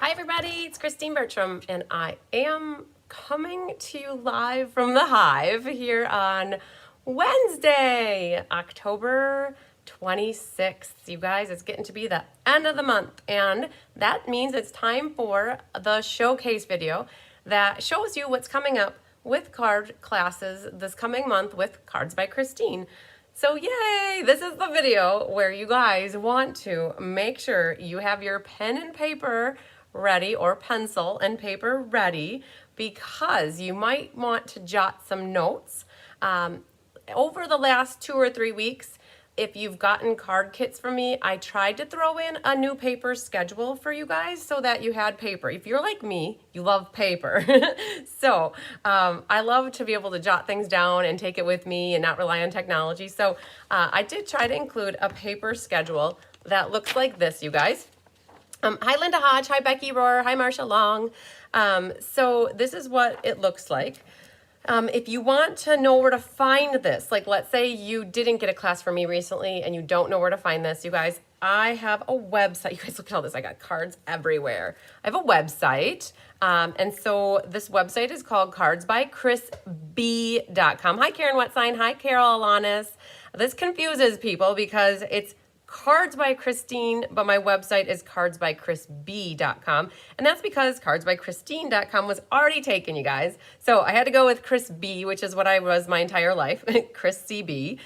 Hi everybody, it's Christine Bertram, and I am coming to you live from the Hive here on Wednesday, October 26th. You guys, it's getting to be the end of the month, and that means it's time for the showcase video that shows you what's coming up with card classes this coming month with Cards by Christine. So yay, this is the video where you guys want to make sure you have your pen and paper ready or pencil and paper ready, because you might want to jot some notes. Over the last 2 or 3 weeks, if you've gotten card kits from me, I tried to throw in a new paper schedule for you guys so that you had paper. If you're like me, you love paper. So I love to be able to jot things down and take it with me and not rely on technology. So I did try to include a paper schedule that looks like this, you guys. Hi, Linda Hodge. Hi, Becky Rohr. Hi, Marsha Long. So this is what it looks like. If you want to know where to find this, like let's say you didn't get a class from me recently and you don't know where to find this, you guys, I have a website. You guys look at all this. I got cards everywhere. I have a website. And so this website is called cardsbychrisb.com. Hi, Karen Wetsign. Hi, Carol Alanis. This confuses people because it's Cards by Christine, but my website is cardsbychrisb.com. And that's because cardsbychristine.com was already taken, you guys. So I had to go with Chris B, which is what I was my entire life, Chris CB.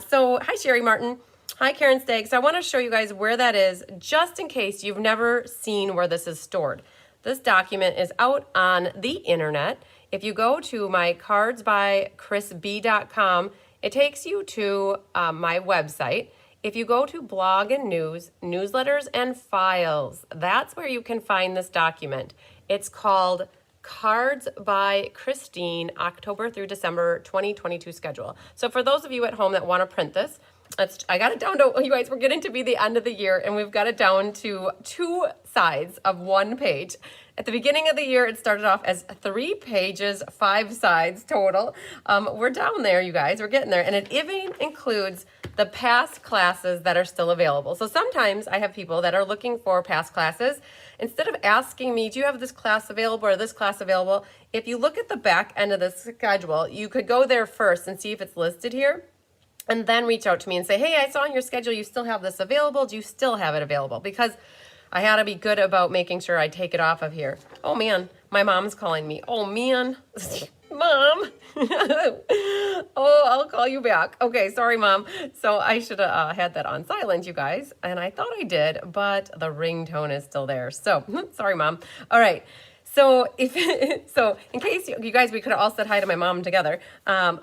So hi, Sherry Martin. Hi, Karen Stagg. So I want to show you guys where that is, just in case you've never seen where this is stored. This document is out on the internet. If you go to my cardsbychrisb.com, it takes you to my website. If you go to blog and news, newsletters and files, that's where you can find this document. It's called Cards by Christine, October through December 2022 schedule. So for those of you at home that want to print this, I got it down to, you guys, we're getting to be the end of the year and we've got it down to 2 sides of 1 page. At the beginning of the year, it started off as 3 pages, 5 sides total. We're down there, you guys, we're getting there. And it even includes the past classes that are still available. So sometimes I have people that are looking for past classes. Instead of asking me, do you have this class available or this class available? If you look at the back end of the schedule, you could go there first and see if it's listed here, and then reach out to me and say, hey, I saw on your schedule you still have this available. Do you still have it available? Because I had to be good about making sure I take it off of here. Oh man, my mom's calling me. Oh man, Mom. Oh, I'll call you back. Okay, sorry, Mom. So I should have had that on silent, you guys. And I thought I did, but the ringtone is still there. So sorry, Mom. All right. So in case you guys, we could have all said hi to my mom together. I'm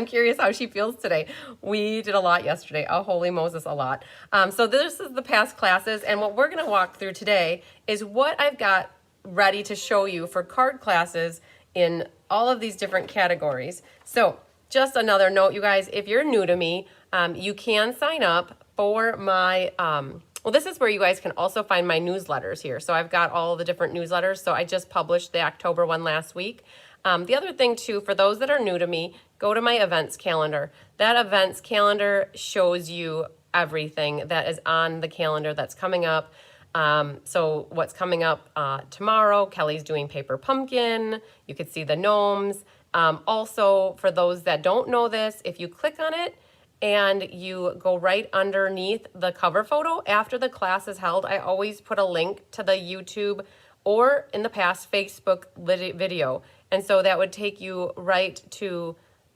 curious how she feels today. We did a lot yesterday. Oh, holy Moses, a lot. So this is the past classes, and what we're going to walk through today is what I've got ready to show you for card classes in all of these different categories. So just another note, you guys, if you're new to me, you can sign up for my well, this is where you guys can also find my newsletters here. So I've got all the different newsletters. So I just published the October one last week. The other thing too, for those that are new to me, go to my events calendar. That events calendar shows you everything that is on the calendar that's coming up. So what's coming up tomorrow, Kelly's doing Paper Pumpkin. You could see the gnomes. Also, for those that don't know this, if you click on it, and you go right underneath the cover photo after the class is held, I always put a link to the YouTube or in the past Facebook video. And so that would take you right to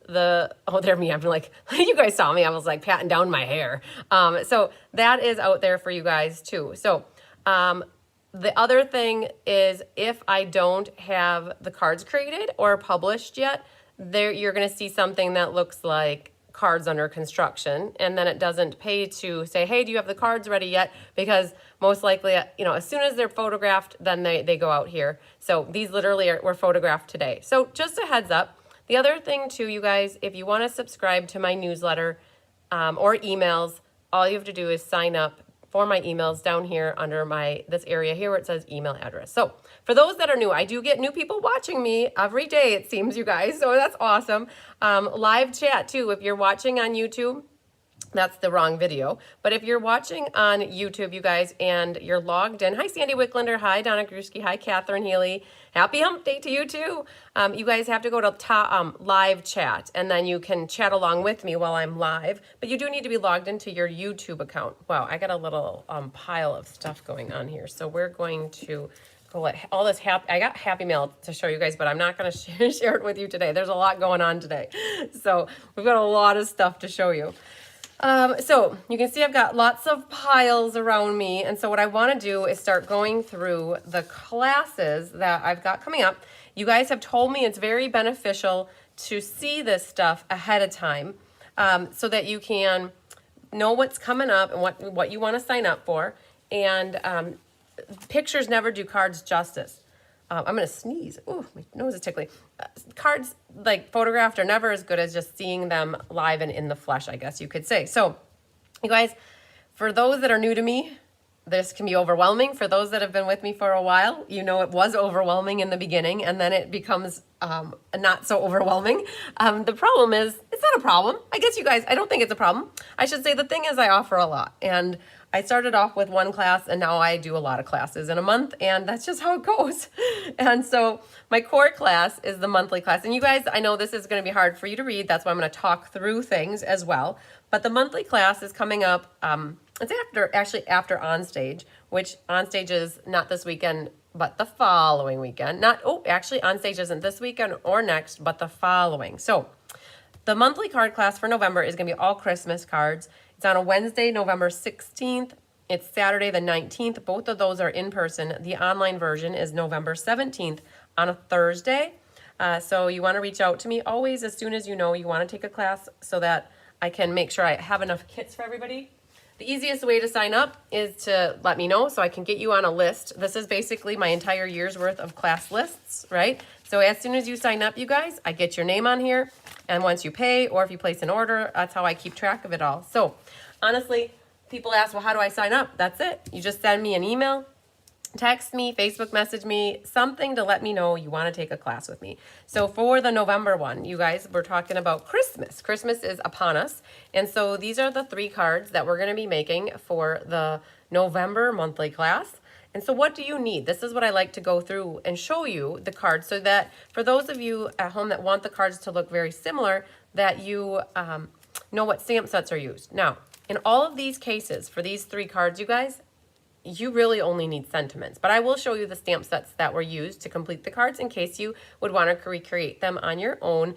the, oh, there me, I'm like, you guys saw me, I was like patting down my hair. So that is out there for you guys too. So the other thing is, if I don't have the cards created or published yet, there you're gonna see something that looks like cards under construction, and then it doesn't pay to say, hey, do you have the cards ready yet? Because most likely, as soon as they're photographed, then they go out here. So these literally were photographed today. So just a heads up. The other thing too, you guys, if you want to subscribe to my newsletter or emails, all you have to do is sign up for my emails down here under this area here where it says email address. So for those that are new, I do get new people watching me every day, it seems, you guys. So that's awesome. Live chat too. If you're watching on YouTube, That's the wrong video. But if you're watching on YouTube, you guys, and you're logged in, hi Sandy Wicklander, hi Donna Gruski, hi Catherine Healy, happy hump day to you too. You guys have to go to live chat, and then you can chat along with me while I'm live. But you do need to be logged into your YouTube account. Wow, I got a little pile of stuff going on here. So we're going to go let all this I got Happy Mail to show you guys, but I'm not going to share it with you today. There's a lot going on today. So we've got a lot of stuff to show you. So you can see I've got lots of piles around me, and so what I want to do is start going through the classes that I've got coming up. You guys have told me it's very beneficial to see this stuff ahead of time, so that you can know what's coming up and what you want to sign up for. And pictures never do cards justice. I'm going to sneeze. Ooh, my nose is tickly. Cards, like photographed, are never as good as just seeing them live and in the flesh, I guess you could say. So, you guys, for those that are new to me, this can be overwhelming. For those that have been with me for a while, you know it was overwhelming in the beginning, and then it becomes not so overwhelming. The problem is, it's not a problem. I guess you guys, I don't think it's a problem. I should say the thing is I offer a lot. And I started off with one class, and now I do a lot of classes in a month, and that's just how it goes. And so my core class is the monthly class. And you guys, I know this is going to be hard for you to read. That's why I'm going to talk through things as well. But the monthly class is coming up. It's after Onstage, which Onstage is not this weekend, but the following weekend. Onstage isn't this weekend or next, but the following. So the monthly card class for November is going to be all Christmas cards. It's on a Wednesday, November 16th. It's Saturday, the 19th. Both of those are in person. The online version is November 17th on a Thursday. So you want to reach out to me always as soon as you know you want to take a class, so that I can make sure I have enough kits for everybody. The easiest way to sign up is to let me know so I can get you on a list. This is basically my entire year's worth of class lists, right? So as soon as you sign up, you guys, I get your name on here. And once you pay, or if you place an order, that's how I keep track of it all. So honestly, people ask, well, how do I sign up? That's it. You just send me an email, text me, Facebook message me, something to let me know you want to take a class with me. So for the November one, you guys, we're talking about Christmas. Christmas is upon us. And so these are the 3 cards that we're going to be making for the November monthly class. And so what do you need? This is what I like to go through and show you the cards, so that for those of you at home that want the cards to look very similar, that you know what stamp sets are used. Now, in all of these cases, for these 3 cards, you guys, you really only need sentiments. But I will show you the stamp sets that were used to complete the cards in case you would want to recreate them on your own.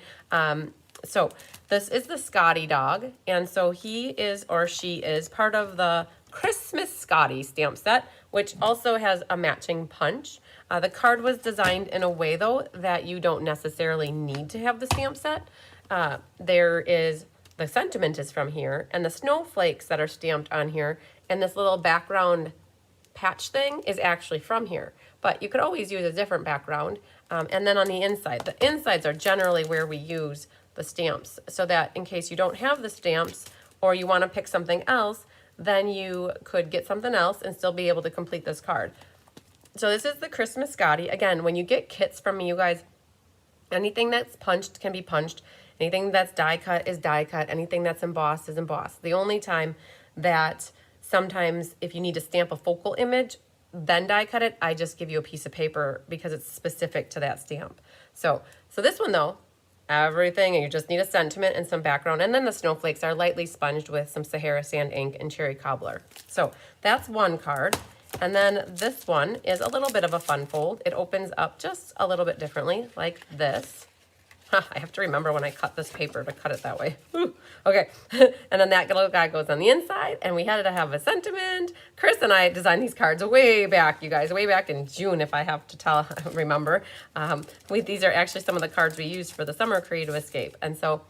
So this is the Scotty dog. And so he is, or she is, part of the Christmas Scotty stamp set, which also has a matching punch. The card was designed in a way, though, that you don't necessarily need to have the stamp set. The sentiment is from here, and the snowflakes that are stamped on here, and this little background patch thing is actually from here. But you could always use a different background. And then on the insides are generally where we use the stamps, so that in case you don't have the stamps or you want to pick something else, then you could get something else and still be able to complete this card. So this is the Christmas Scotty. Again, when you get kits from me, you guys, anything that's punched can be punched. Anything that's die cut is die cut. Anything that's embossed is embossed. The only time that sometimes if you need to stamp a focal image, then die cut it, I just give you a piece of paper because it's specific to that stamp. So this one though, everything, and you just need a sentiment and some background, and then the snowflakes are lightly sponged with some Sahara sand ink and cherry cobbler. So that's one card. And then this one is a little bit of a fun fold. It opens up just a little bit differently, like this. I have to remember when I cut this paper to cut it that way. Okay, and then that little guy goes on the inside, and we had to have a sentiment. Chris and I designed these cards way back, you guys, way back in June, if I have to remember. These are actually some of the cards we used for the Summer Creative Escape, and so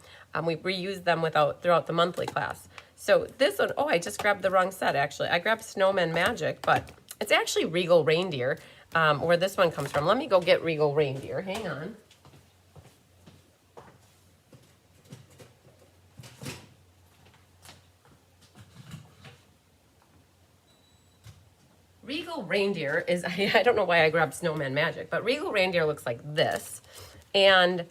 we reused them throughout the monthly class. So this one, oh, I just grabbed the wrong set, actually. I grabbed Snowman Magic, but it's actually Regal Reindeer, where this one comes from. Let me go get Regal Reindeer. Hang on. Regal Reindeer is, I don't know why I grabbed Snowman Magic, but Regal Reindeer looks like this. And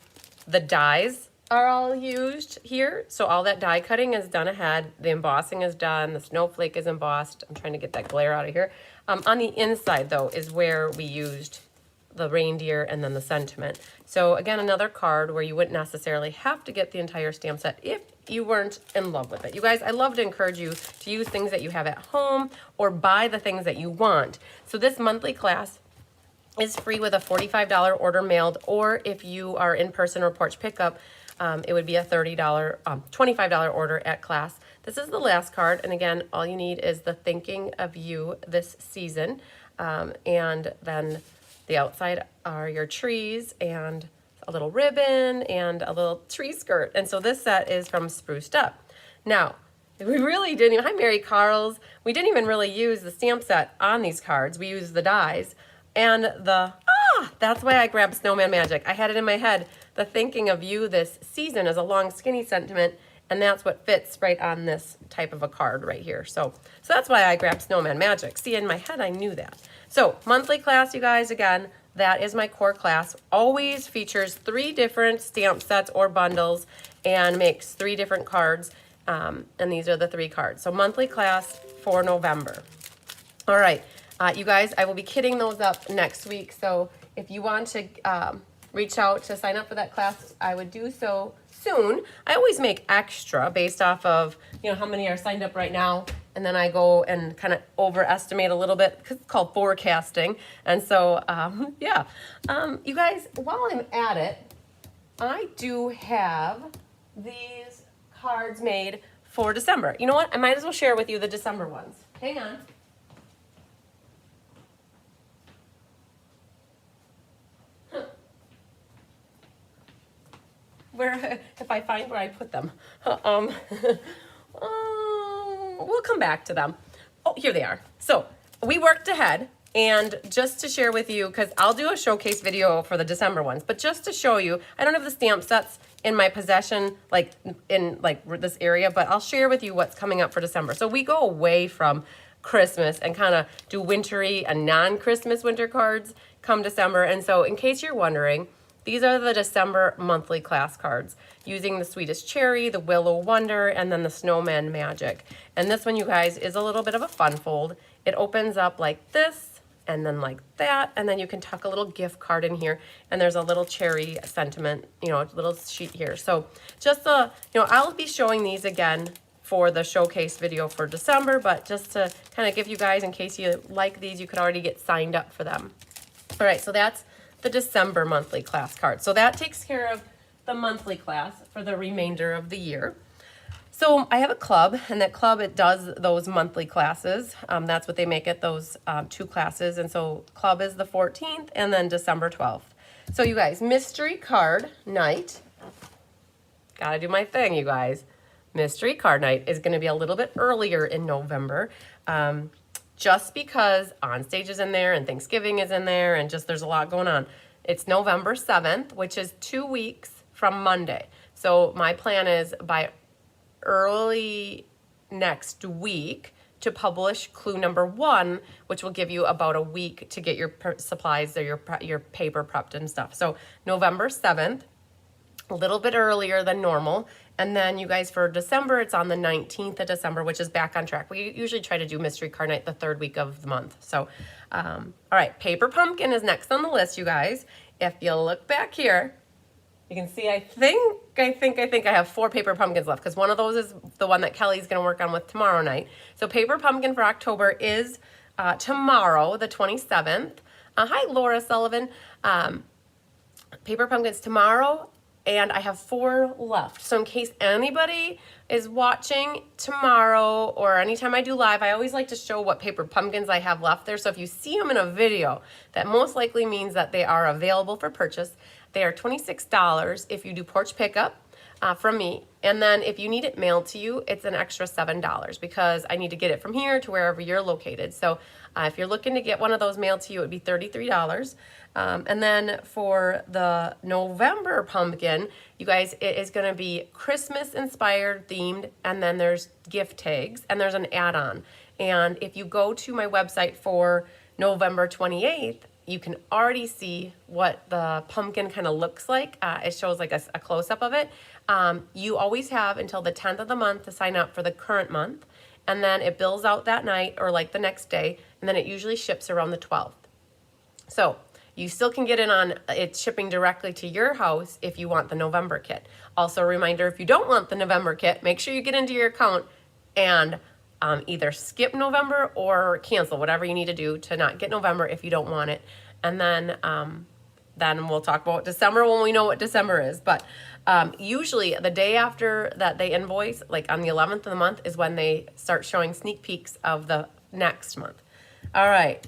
the dies are all used here. So all that die cutting is done ahead. The embossing is done. The snowflake is embossed. I'm trying to get that glare out of here. On the inside, though, is where we used the reindeer and then the sentiment. So again, another card where you wouldn't necessarily have to get the entire stamp set if you weren't in love with it. You guys, I love to encourage you to use things that you have at home or buy the things that you want. So this monthly class is free with a $45 order mailed, or if you are in person or porch pickup, it would be a $25 order at class. This is the last card, and again, all you need is the thinking of you this season, and then the outside are your trees and a little ribbon and a little tree skirt. And so this set is from Spruced Up. Now, we really didn't even, hi Mary Carls, we didn't even really use the stamp set on these cards. We used the dies and that's why I grabbed Snowman Magic. I had it in my head, the thinking of you this season is a long skinny sentiment, and that's what fits right on this type of a card right here. So that's why I grabbed Snowman Magic. See, in my head, I knew that. So monthly class, you guys, again, that is my core class. Always features 3 different stamp sets or bundles and makes 3 different cards. And these are the 3 cards. So monthly class for November. All right, you guys, I will be kitting those up next week. So if you want to reach out to sign up for that class, I would do so soon. I always make extra based off of, you know, how many are signed up right now. And then I go and kind of overestimate a little bit because it's called forecasting. And so, yeah. You guys, while I'm at it, I do have these cards made for December. You know what? I might as well share with you the December ones. Hang on. Where, if I find where I put them. We'll come back to them. Oh, here they are. So we worked ahead, and just to share with you, because I'll do a showcase video for the December ones, but just to show you, I don't have the stamp sets in my possession, like in like this area, but I'll share with you what's coming up for December. So we go away from Christmas and kind of do wintry and non-Christmas winter cards come December. And so in case you're wondering, these are the December monthly class cards using the Sweetest Cherry, the Willow Wonder, and then the Snowman Magic. And this one, you guys, is a little bit of a fun fold. It opens up like this and then like that, and then you can tuck a little gift card in here, and there's a little cherry sentiment, you know, a little sheet here. So just you know, I'll be showing these again for the showcase video for December, but just to kind of give you guys, in case you like these, you could already get signed up for them. All right, so that's the December monthly class card. So that takes care of the monthly class for the remainder of the year. So I have a club, and that club, it does those monthly classes. That's what they make it, those 2 classes. And so club is the 14th and then December 12th. So you guys, mystery card night. Gotta do my thing, you guys. Mystery card night is gonna be a little bit earlier in November. Just because On Stage is in there and Thanksgiving is in there and just there's a lot going on. It's November 7th, which is 2 weeks from Monday. So my plan is by early next week to publish clue number 1, which will give you about a week to get your supplies or your paper prepped and stuff. So November 7th, a little bit earlier than normal. And then you guys, for December, it's on the 19th of December, which is back on track. We usually try to do Mystery Card Night the 3rd week of the month. So, all right, Paper Pumpkin is next on the list, you guys. If you look back here, you can see I think I have 4 Paper Pumpkins left, because one of those is the one that Kelly's going to work on with tomorrow night. So Paper Pumpkin for October is tomorrow, the 27th. Hi, Laura Sullivan. Paper Pumpkin's tomorrow, and I have 4 left. So in case anybody is watching tomorrow or anytime I do live, I always like to show what Paper Pumpkins I have left there. So if you see them in a video, that most likely means that they are available for purchase. They are $26 if you do porch pickup from me. And then if you need it mailed to you, it's an extra $7 because I need to get it from here to wherever you're located. So if you're looking to get one of those mailed to you, it would be $33. And then for the November pumpkin, you guys, it is going to be Christmas inspired themed, and then there's gift tags, and there's an add-on. And if you go to my website for November 28th, you can already see what the pumpkin kind of looks like. It shows like a close-up of it. You always have until the 10th of the month to sign up for the current month, and then it bills out that night or like the next day, and then it usually ships around the 12th. So you still can get in on it shipping directly to your house if you want the November kit. Also a reminder, if you don't want the November kit, make sure you get into your account and either skip November or cancel whatever you need to do to not get November if you don't want it. And then we'll talk about December when we know what December is. But usually the day after that they invoice, like on the 11th of the month, is when they start showing sneak peeks of the next month. All right.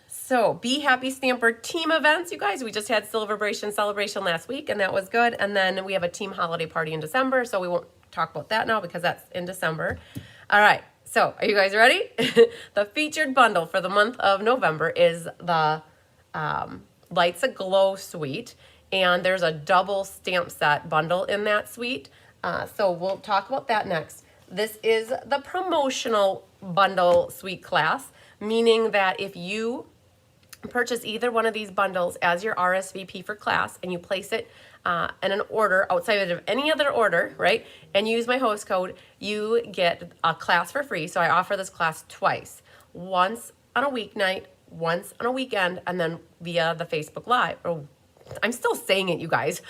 So Be Happy Stamper team events, you guys. We just had sale-a-bration celebration last week, and that was good. And then we have a team holiday party in December, so we won't talk about that now because that's in December. All right. So are you guys ready? The featured bundle for the month of November is the Lights Aglow suite, and there's a double stamp set bundle in that suite. So we'll talk about that next. This is the promotional bundle suite class, meaning that if you purchase either one of these bundles as your RSVP for class and you place it in an order outside of any other order, right, and use my host code, you get a class for free. So I offer this class twice, once on a weeknight, once on a weekend, and then via the Facebook Live. Oh, I'm still saying it, you guys.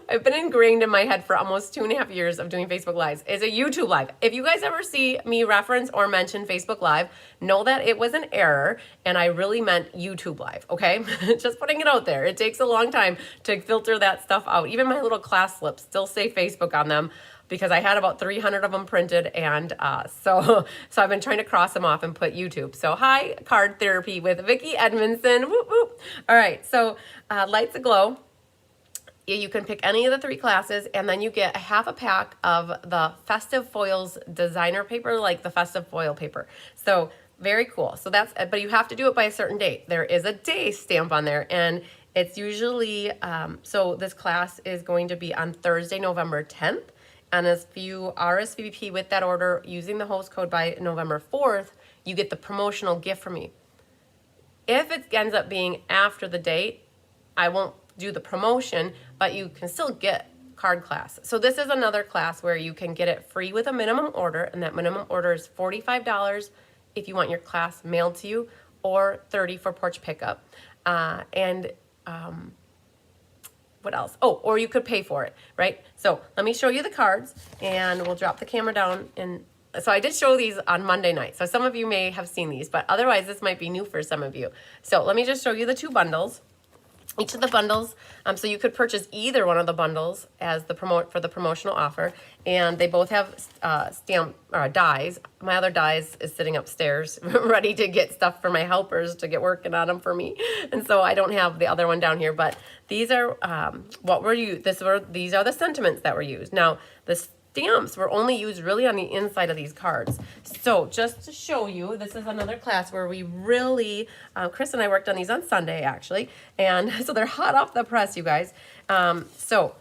I've been ingrained in my head for almost 2.5 years of doing Facebook Lives. It's a YouTube Live. If you guys ever see me reference or mention Facebook Live, know that it was an error and I really meant YouTube Live, okay? Just putting it out there. It takes a long time to filter that stuff out. Even my little class slips still say Facebook on them, because I had about 300 of them printed, and so I've been trying to cross them off and put YouTube. So hi, Card Therapy with Vicki Edmondson. Whoop, whoop. All right, so Lights Aglow. You can pick any of the 3 classes, and then you get a half a pack of the Festive Foils designer paper, like the Festive Foil paper. So very cool. So that's, but you have to do it by a certain date. There is a day stamp on there, and it's usually, so this class is going to be on Thursday, November 10th. And if you RSVP with that order using the host code by November 4th, you get the promotional gift from me. If it ends up being after the date, I won't do the promotion, but you can still get card class. So this is another class where you can get it free with a minimum order, and that minimum order is $45 if you want your class mailed to you, or $30 for porch pickup. What else? Oh, or you could pay for it, right? So let me show you the cards, and we'll drop the camera down. And so I did show these on Monday night, so some of you may have seen these, but otherwise this might be new for some of you. So let me just show you the 2 bundles. Each of the bundles, so you could purchase either one of the bundles as the for the promotional offer, and they both have stamp dies. My other dies is sitting upstairs, ready to get stuff for my helpers to get working on them for me, and so I don't have the other one down here. But these are what were used. These are the sentiments that were used. Now the stamps were only used really on the inside of these cards. So just to show you, this is another class where we really, Chris and I worked on these on Sunday actually, and so they're hot off the press, you guys. So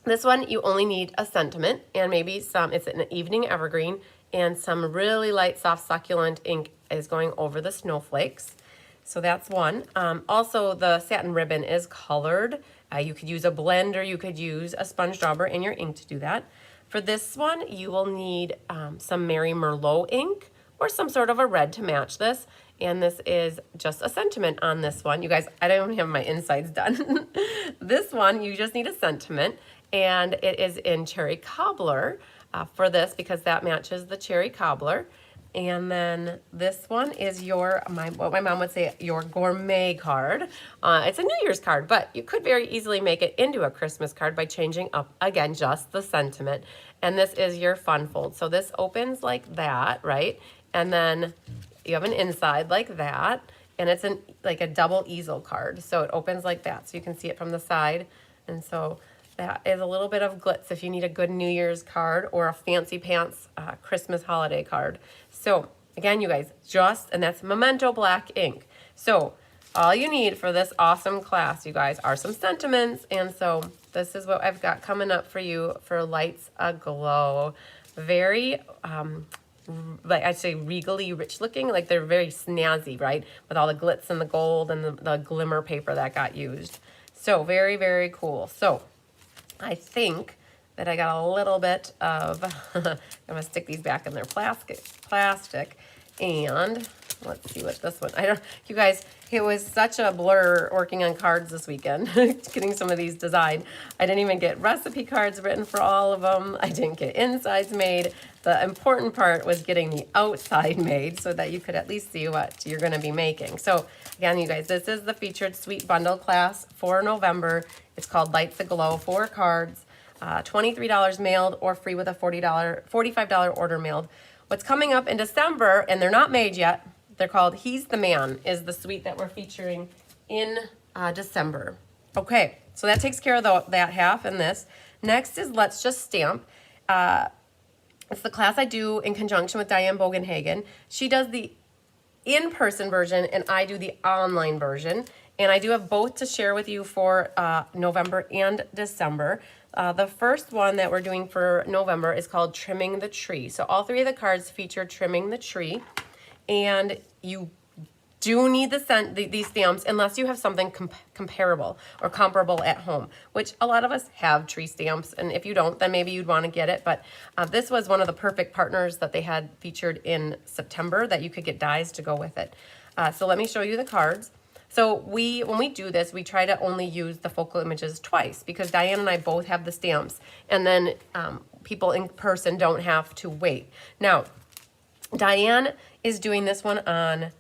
this one, you only need a sentiment and maybe it's an evening evergreen, and some really light, soft, succulent ink is going over the snowflakes. So that's one. Also, the satin ribbon is colored. You could use a blend, or you could use a sponge dauber in your ink to do that. For this one, you will need some Mary Merlot ink or some sort of a red to match this. And this is just a sentiment on this one. You guys, I don't have my insides done. This one, you just need a sentiment, and it is in cherry cobbler for this, because that matches the cherry cobbler. And then this one is what my mom would say, your gourmet card. It's a New Year's card, but you could very easily make it into a Christmas card by changing up, again, just the sentiment. And this is your fun fold. So this opens like that, right? And then you have an inside like that, and it's like a double easel card. So it opens like that, so you can see it from the side. And so that is a little bit of glitz if you need a good New Year's card or a fancy pants Christmas holiday card. So again, you guys, and that's Memento black ink. So all you need for this awesome class, you guys, are some sentiments. And so this is what I've got coming up for you for Lights Aglow. Very, like I'd say, regally rich looking, like they're very snazzy, right? With all the glitz and the gold and the glimmer paper that got used. So very, very cool. So I think that I got a little bit of, I'm gonna stick these back in their plastic, and let's see what this one, you guys, it was such a blur working on cards this weekend, getting some of these designed. I didn't even get recipe cards written for all of them. I didn't get insides made. The important part was getting the outside made so that you could at least see what you're gonna be making. So again, you guys, this is the featured sweet bundle class for November. It's called Lights Aglow, 4 cards, $23 mailed or free with a $45 order mailed. What's coming up in December, and they're not made yet, they're called He's the Man, is the suite that we're featuring in December. Okay, so that takes care of that half and this. Next is Let's Just Stamp. It's the class I do in conjunction with Diane Bogenhagen. She does the in-person version and I do the online version. And I do have both to share with you for November and December. The first one that we're doing for November is called Trimming the Tree. So all 3 of the cards feature trimming the tree. And you do need these stamps unless you have something comparable or comparable at home, which a lot of us have tree stamps. And if you don't, then maybe you'd want to get it. But this was one of the perfect partners that they had featured in September that you could get dies to go with it. So let me show you the cards. So when we do this, we try to only use the focal images twice because Diane and I both have the stamps, and then people in person don't have to wait. Now, Diane is doing this one on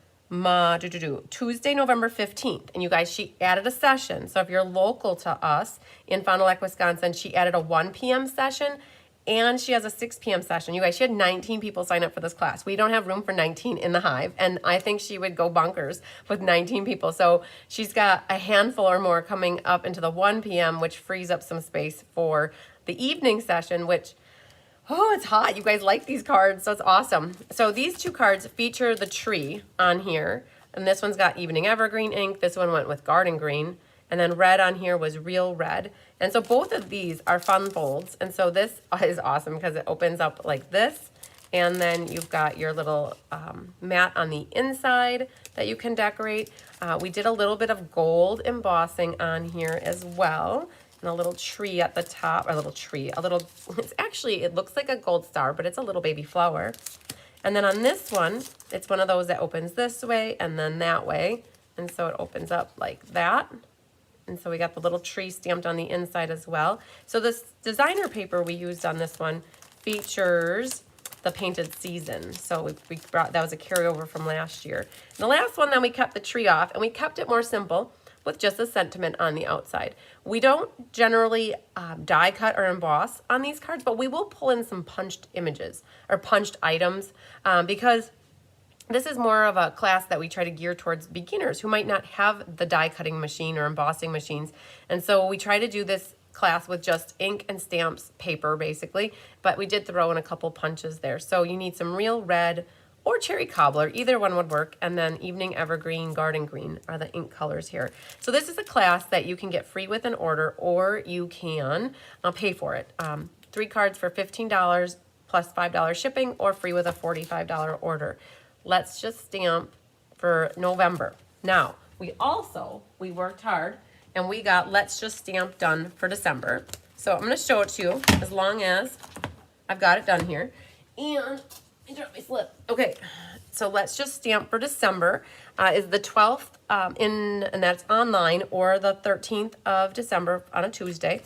Tuesday, November 15th. And you guys, she added a session. So if you're local to us in Fond du Lac, Wisconsin, she added a 1 p.m. session and she has a 6 p.m. session. You guys, she had 19 people sign up for this class. We don't have room for 19 in the Hive. And I think she would go bonkers with 19 people. So she's got a handful or more coming up into the 1 p.m., which frees up some space for the evening session, which, oh, it's hot. You guys like these cards, so it's awesome. So these 2 cards feature the tree on here, and this one's got Evening Evergreen ink. This one went with Garden Green, and then red on here was Real Red. And so both of these are fun folds, and so this is awesome because it opens up like this, and then you've got your little mat on the inside that you can decorate. We did a little bit of gold embossing on here as well. And a little tree at the top, or it's actually, it looks like a gold star, but it's a little baby flower. And then on this one, it's one of those that opens this way and then that way. And so it opens up like that. And so we got the little tree stamped on the inside as well. So this designer paper we used on this one features the painted season. So we brought, that was a carryover from last year. And the last one, then we kept the tree off and we kept it more simple with just a sentiment on the outside. We don't generally die cut or emboss on these cards, but we will pull in some punched images or punched items because this is more of a class that we try to gear towards beginners who might not have the die cutting machine or embossing machines. And so we try to do this class with just ink and stamps, paper basically, but we did throw in a couple punches there. So you need some Real Red or Cherry Cobbler, either one would work, and then Evening Evergreen, Garden Green are the ink colors here. So this is a class that you can get free with an order, or you can pay for it. 3 cards for $15 plus $5 shipping, or free with a $45 order. Let's Just Stamp for November. Now, we worked hard, and we got Let's Just Stamp done for December. So I'm going to show it to you as long as I've got it done here. And I dropped my slip. Okay, so Let's Just Stamp for December is the 12th, and that's online, or the 13th of December on a Tuesday.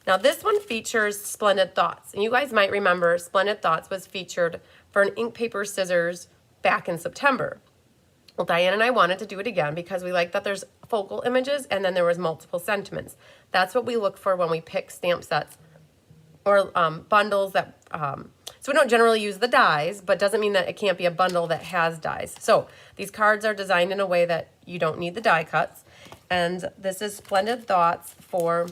Now this one features Splendid Thoughts, and you guys might remember Splendid Thoughts was featured for an ink, paper, scissors back in September. Well, Diane and I wanted to do it again because we like that there's focal images and then there was multiple sentiments. That's what we look for when we pick stamp sets or bundles that, so we don't generally use the dies, but doesn't mean that it can't be a bundle that has dies. So these cards are designed in a way that you don't need the die cuts. And this is Splendid Thoughts for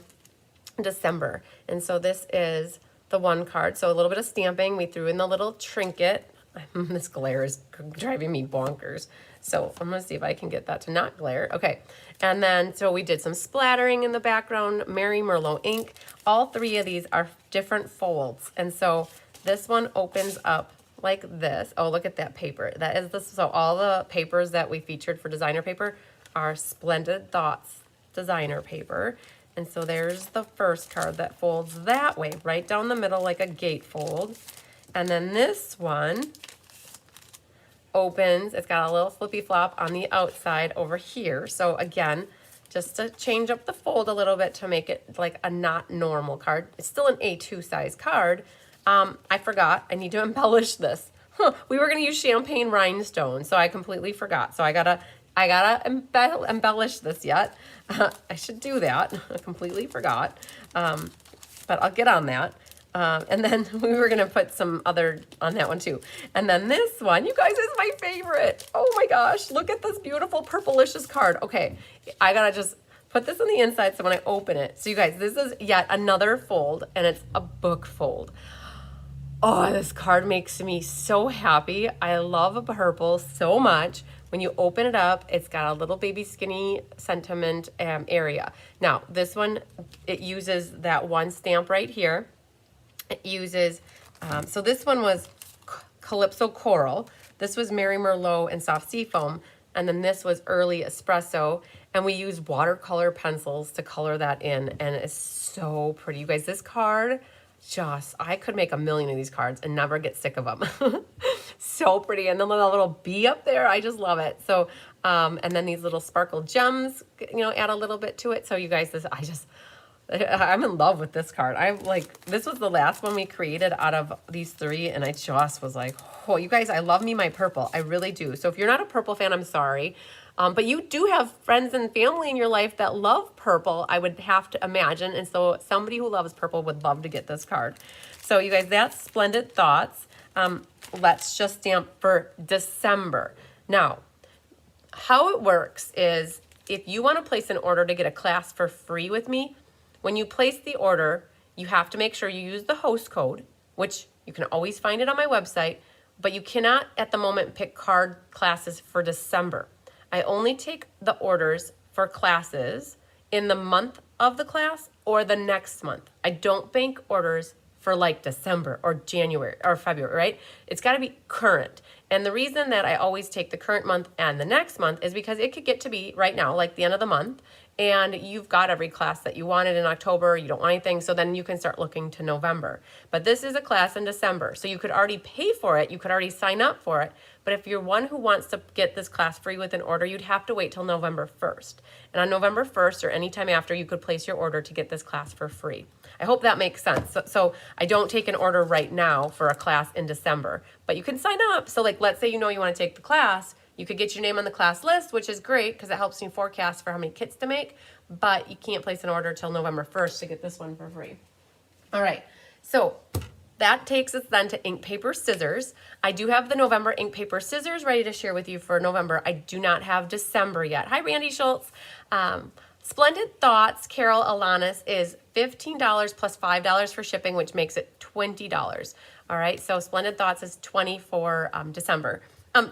December. And so this is the 1 card. So a little bit of stamping. We threw in the little trinket. This glare is driving me bonkers. So I'm going to see if I can get that to not glare. Okay. And then, so we did some splattering in the background, Mary Merlot ink. All 3 of these are different folds. And so this one opens up like this. Oh, look at that paper. That is the, so all the papers that we featured for designer paper are Splendid Thoughts designer paper. And so there's the first card that folds that way, right down the middle like a gatefold. And then this one opens. It's got a little flippy flop on the outside over here. So again, just to change up the fold a little bit to make it like a not normal card. It's still an A2 size card. I forgot, I need to embellish this. We were gonna use champagne rhinestones, so I completely forgot. So I gotta embellish this yet. I should do that. I completely forgot, but I'll get on that. And then we were gonna put some other on that one too. And then this one, you guys, is my favorite. Oh my gosh, look at this beautiful purplicious card. Okay, I gotta just put this on the inside so when I open it. So you guys, this is yet another fold, and it's a book fold. Oh, this card makes me so happy. I love purple so much. When you open it up, it's got a little baby skinny sentiment area. Now, this one, it uses that one stamp right here. It uses, so this one was Calypso Coral. This was Mary Merlot and Soft Seafoam. And then this was Early Espresso. And we use watercolor pencils to color that in. And it's so pretty. You guys, this card, I could make 1,000,000 of these cards and never get sick of them. So pretty. And then with a little bee up there, I just love it. So, and then these little sparkle gems, add a little bit to it. So you guys, I'm in love with this card. This was the last one we created out of these three, and I just was like, oh, you guys, I love me my purple. I really do. So if you're not a purple fan, I'm sorry. But you do have friends and family in your life that love purple, I would have to imagine. And so somebody who loves purple would love to get this card. So you guys, that's Splendid Thoughts. Let's just stamp for December. Now, how it works is if you want to place an order to get a class for free with me, when you place the order, you have to make sure you use the host code, which you can always find it on my website, but you cannot at the moment pick card classes for December. I only take the orders for classes in the month of the class or the next month. I don't bank orders for like December or January or February, right? It's got to be current. And the reason that I always take the current month and the next month is because it could get to be right now, like the end of the month, and you've got every class that you wanted in October, you don't want anything, so then you can start looking to November. But this is a class in December, so you could already pay for it, you could already sign up for it, but if you're one who wants to get this class free with an order, you'd have to wait till November 1st. And on November 1st or anytime after, you could place your order to get this class for free. I hope that makes sense. So I don't take an order right now for a class in December, but you can sign up. So like, let's say you want to take the class, you could get your name on the class list, which is great because it helps you forecast for how many kits to make, but you can't place an order till November 1st to get this one for free. All right, so that takes us then to ink, paper, scissors. I do have the November ink, paper, scissors ready to share with you for November. I do not have December yet. Hi, Randy Schultz. Splendid Thoughts, Carol Alanis, is $15 plus $5 for shipping, which makes it $20. All right, so Splendid Thoughts is $20 for December.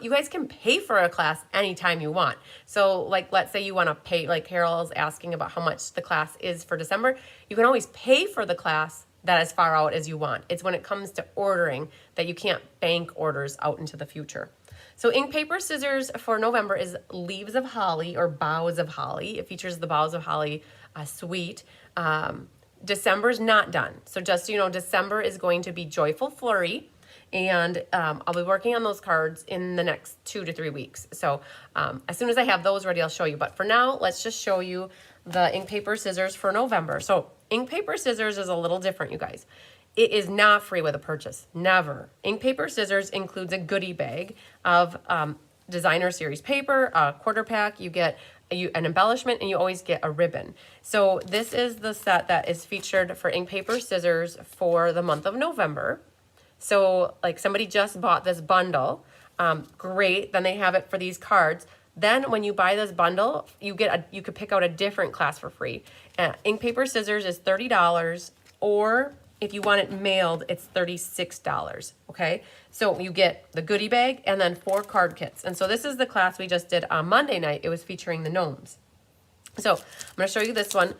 You guys can pay for a class anytime you want. So like, let's say you want to pay, like Carol's asking about how much the class is for December. You can always pay for the class that as far out as you want. It's when it comes to ordering that you can't bank orders out into the future. So ink, paper, scissors for November is Leaves of Holly or Boughs of Holly. It features the Boughs of Holly suite. December's not done. So just so you know, December is going to be Joyful Flurry. And I'll be working on those cards in the next 2 to 3 weeks. So as soon as I have those ready, I'll show you. But for now, let's just show you the ink, paper, scissors for November. So ink, paper, scissors is a little different, you guys. It is not free with a purchase, never. Ink, paper, scissors includes a goodie bag of designer series paper, a quarter pack. You get an embellishment, and you always get a ribbon. So this is the set that is featured for ink, paper, scissors for the month of November. So like somebody just bought this bundle, great, then they have it for these cards. Then when you buy this bundle, you could pick out a different class for free. Ink, paper, scissors is $30, or if you want it mailed, it's $36, okay? So you get the goodie bag and then 4 card kits. And so this is the class we just did on Monday night. It was featuring the gnomes. So I'm gonna show you this one.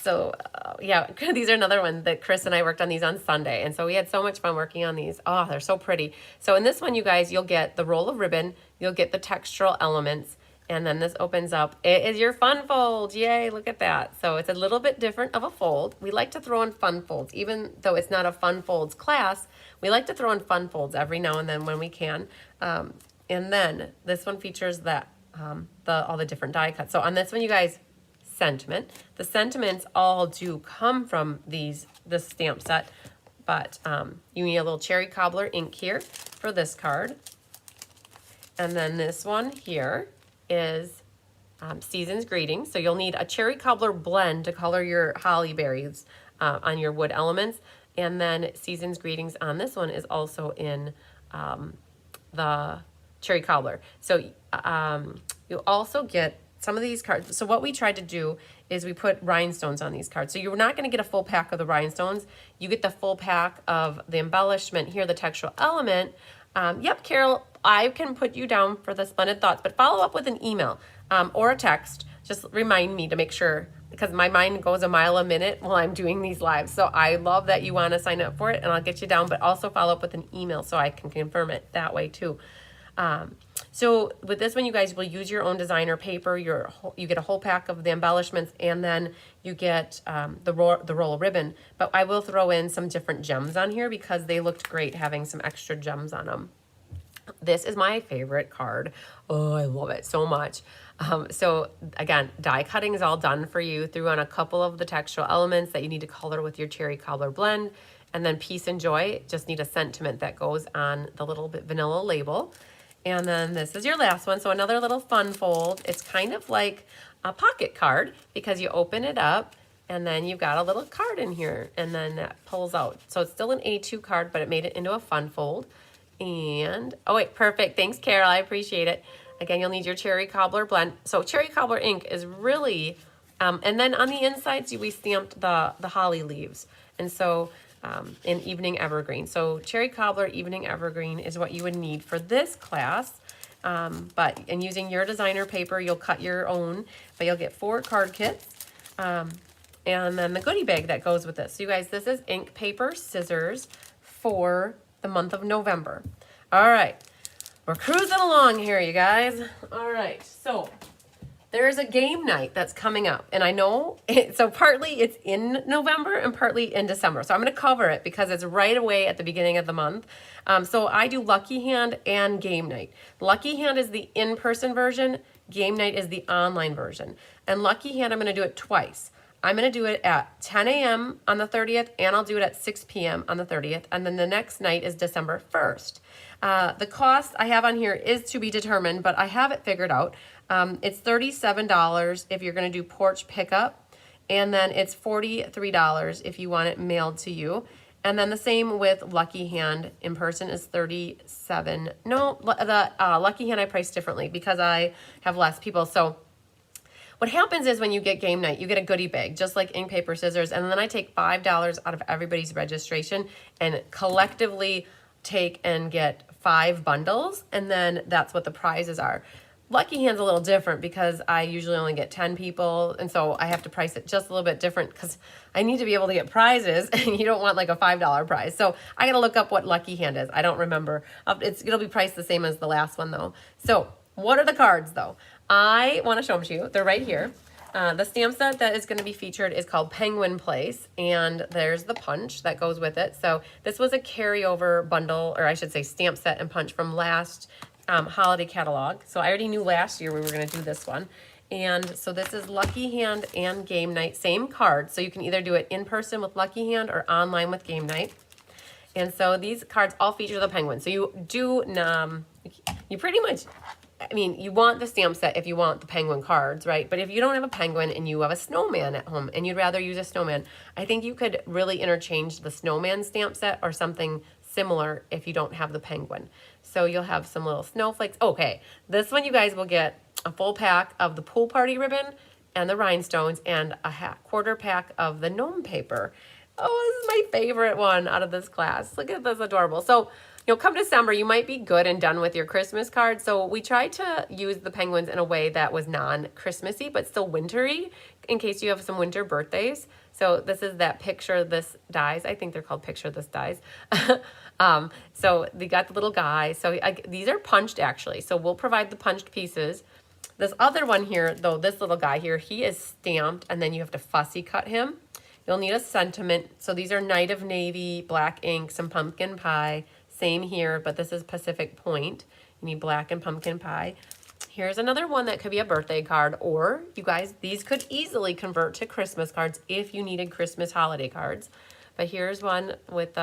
So yeah, these are another one that Chris and I worked on these on Sunday. And so we had so much fun working on these. Oh, they're so pretty. So in this one, you guys, you'll get the roll of ribbon, you'll get the textural elements, And then this opens up. It is your fun fold. Yay, look at that. So it's a little bit different of a fold. We like to throw in fun folds. Even though it's not a fun folds class, we like to throw in fun folds every now and then when we can. And then this one features that all the different die cuts. So on this one, you guys, sentiment. The sentiments all do come from this stamp set, but you need a little cherry cobbler ink here for this card. And then this one here is Season's Greetings. So you'll need a cherry cobbler blend to color your holly berries on your wood elements. And then Season's Greetings on this one is also in the cherry cobbler. So you also get some of these cards. So what we tried to do is we put rhinestones on these cards. So you're not going to get a full pack of the rhinestones. You get the full pack of the embellishment here, the textural element. Yep, Carol, I can put you down for the splendid thoughts, but follow up with an email or a text. Just remind me to make sure, because my mind goes a mile a minute while I'm doing these lives. So I love that you want to sign up for it, and I'll get you down, but also follow up with an email so I can confirm it that way too. So with this one, you guys will use your own designer paper. You get a whole pack of the embellishments, and then you get the roll of ribbon. But I will throw in some different gems on here because they looked great having some extra gems on them. This is my favorite card. Oh, I love it so much. So again, die cutting is all done for you. Threw on a couple of the textural elements that you need to color with your cherry cobbler blend. And then Peace and Joy, just need a sentiment that goes on the little bit vanilla label. And then this is your last one. So another little fun fold. It's kind of like a pocket card because you open it up and then you've got a little card in here and then that pulls out. So it's still an A2 card, but it made it into a fun fold. And, oh wait, perfect. Thanks, Carol. I appreciate it. Again, you'll need your cherry cobbler blend. So cherry cobbler ink is really, and then on the insides, we stamped the holly leaves. And so in Evening Evergreen. So cherry cobbler Evening Evergreen is what you would need for this class. But in using your designer paper, you'll cut your own, but you'll get 4 card kits. And then the goodie bag that goes with this. So you guys, this is ink, paper, scissors for the month of November. All right, we're cruising along here, you guys. All right, so there's a game night that's coming up, and I know, so partly it's in November and partly in December. So I'm going to cover it because it's right away at the beginning of the month. So I do Lucky Hand and Game Night. Lucky Hand is the in-person version. Game Night is the online version. And Lucky Hand, I'm going to do it twice. I'm going to do it at 10 a.m. on the 30th, and I'll do it at 6 p.m. on the 30th, and then the next night is December 1st. The cost I have on here is to be determined, but I have it figured out. It's $37 if you're going to do porch pickup, and then it's $43 if you want it mailed to you. And then the same with Lucky Hand. In person is $37. No, the Lucky Hand I priced differently because I have less people. So what happens is when you get game night, you get a goodie bag, just like ink, paper, scissors, and then I take $5 out of everybody's registration and collectively take and get 5 bundles, and then that's what the prizes are. Lucky Hand's a little different because I usually only get 10 people, and so I have to price it just a little bit different because I need to be able to get prizes, and you don't want like a $5 prize. So I gotta look up what Lucky Hand is. I don't remember. It'll be priced the same as the last one though. So what are the cards though? I want to show them to you. They're right here. The stamp set that is going to be featured is called Penguin Place, and there's the punch that goes with it. So this was a carryover bundle, or I should say stamp set and punch from last holiday catalog. So I already knew last year we were going to do this one. And so this is Lucky Hand and Game Night, same card. So you can either do it in person with Lucky Hand or online with Game Night. And so these cards all feature the penguin. So you do, you pretty much, I mean, you want the stamp set if you want the penguin cards, right? But if you don't have a penguin and you have a snowman at home and you'd rather use a snowman, I think you could really interchange the snowman stamp set or something similar if you don't have the penguin. So you'll have some little snowflakes. Okay, this one you guys will get a full pack of the pool party ribbon and the rhinestones and a quarter pack of the gnome paper. Oh, this is my favorite one out of this class. Look at this, adorable. So, you know, come December, you might be good and done with your Christmas card. So we tried to use the penguins in a way that was non-Christmassy, but still wintry, in case you have some winter birthdays. So this is that Picture This Dies. I think they're called Picture This Dies. So they got the little guy. So these are punched, actually. So we'll provide the punched pieces. This other one here, though, this little guy here, he is stamped, and then you have to fussy cut him. You'll need a sentiment. So these are Night of Navy, black ink, some pumpkin pie. Same here, but this is Pacific Point. You need black and pumpkin pie. Here's another one that could be a birthday card, or you guys, these could easily convert to Christmas cards if you needed Christmas holiday cards. But here's one with,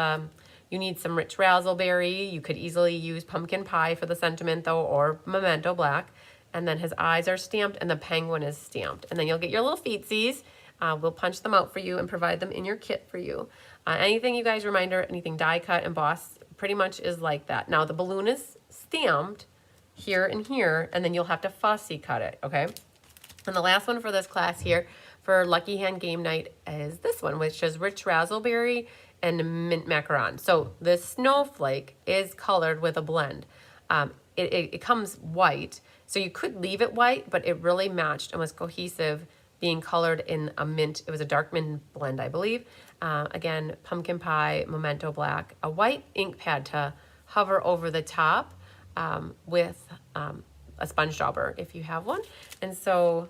you need some rich raspberry. You could easily use pumpkin pie for the sentiment though, or memento black. And then his eyes are stamped and the penguin is stamped. And then you'll get your little feetsies. We'll punch them out for you and provide them in your kit for you. Anything, you guys, reminder, anything die cut, embossed, pretty much is like that. Now the balloon is stamped here and here, and then you'll have to fussy cut it, okay? And the last one for this class here for Lucky Hand Game Night is this one, which is rich raspberry and mint macaron. So this snowflake is colored with a blend. It comes white, so you could leave it white, but it really matched and was cohesive being colored in a mint. It was a dark mint blend, I believe. Again, pumpkin pie, memento black, a white ink pad to hover over the top with a sponge dauber if you have one. And so,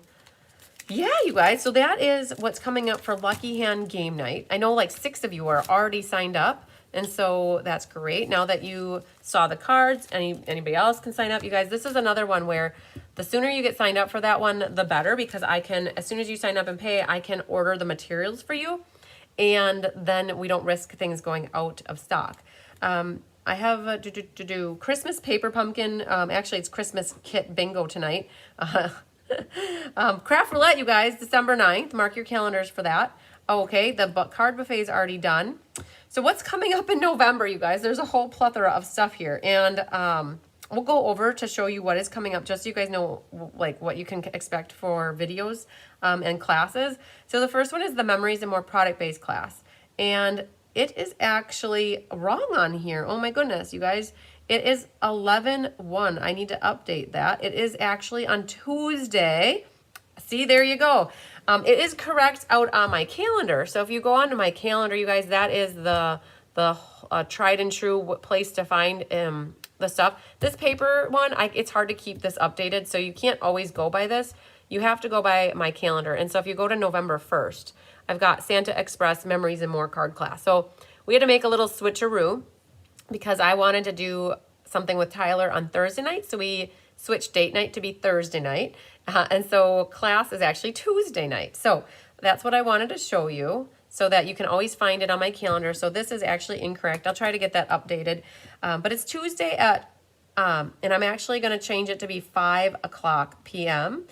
yeah, you guys, so that is what's coming up for Lucky Hand Game Night. I know like 6 of you are already signed up, and so that's great. Now that you saw the cards, anybody else can sign up. You guys, this is another one where the sooner you get signed up for that one, the better, because I can, as soon as you sign up and pay, I can order the materials for you, and then we don't risk things going out of stock. I have Christmas paper pumpkin. Actually, it's Christmas kit bingo tonight. Craft roulette, you guys, December 9th. Mark your calendars for that. Okay, the card buffet is already done. So what's coming up in November, you guys? There's a whole plethora of stuff here. And we'll go over to show you what is coming up, just so you guys know like what you can expect for videos and classes. So the first one is the Memories and More product-based class. And it is actually wrong on here. Oh my goodness, you guys. It is 11/1. I need to update that. It is actually on Tuesday. See, there you go. It is correct out on my calendar. So if you go onto my calendar, you guys, that is the tried and true place to find the stuff. This paper one, it's hard to keep this updated, so you can't always go by this. You have to go by my calendar. And so if you go to November 1st, I've got Santa Express Memories and More card class. So we had to make a little switcheroo because I wanted to do something with Tyler on Thursday night. So we switched date night to be Thursday night. And so class is actually Tuesday night. So that's what I wanted to show you so that you can always find it on my calendar. So this is actually incorrect. I'll try to get that updated. But it's Tuesday at, and I'm actually going to change it to be 5 o'clock p.m.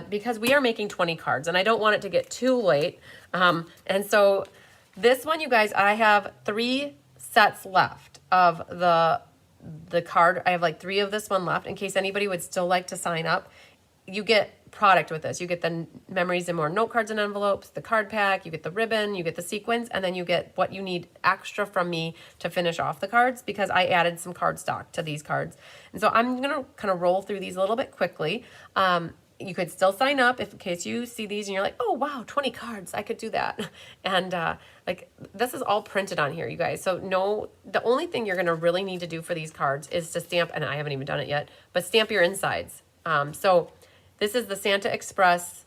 Because we are making 20 cards and I don't want it to get too late. And so this one, you guys, I have 3 sets left of the card. I have like 3 of this one left in case anybody would still like to sign up. You get product with this. You get the Memories and More note cards and envelopes, the card pack, you get the ribbon, you get the sequins, and then you get what you need extra from me to finish off the cards because I added some card stock to these cards. And so I'm going to kind of roll through these a little bit quickly. You could still sign up if in case you see these and you're like, oh, wow, 20 cards. I could do that. And like this is all printed on here, you guys. So no, the only thing you're going to really need to do for these cards is to stamp, and I haven't even done it yet, but stamp your insides. So this is the Santa Express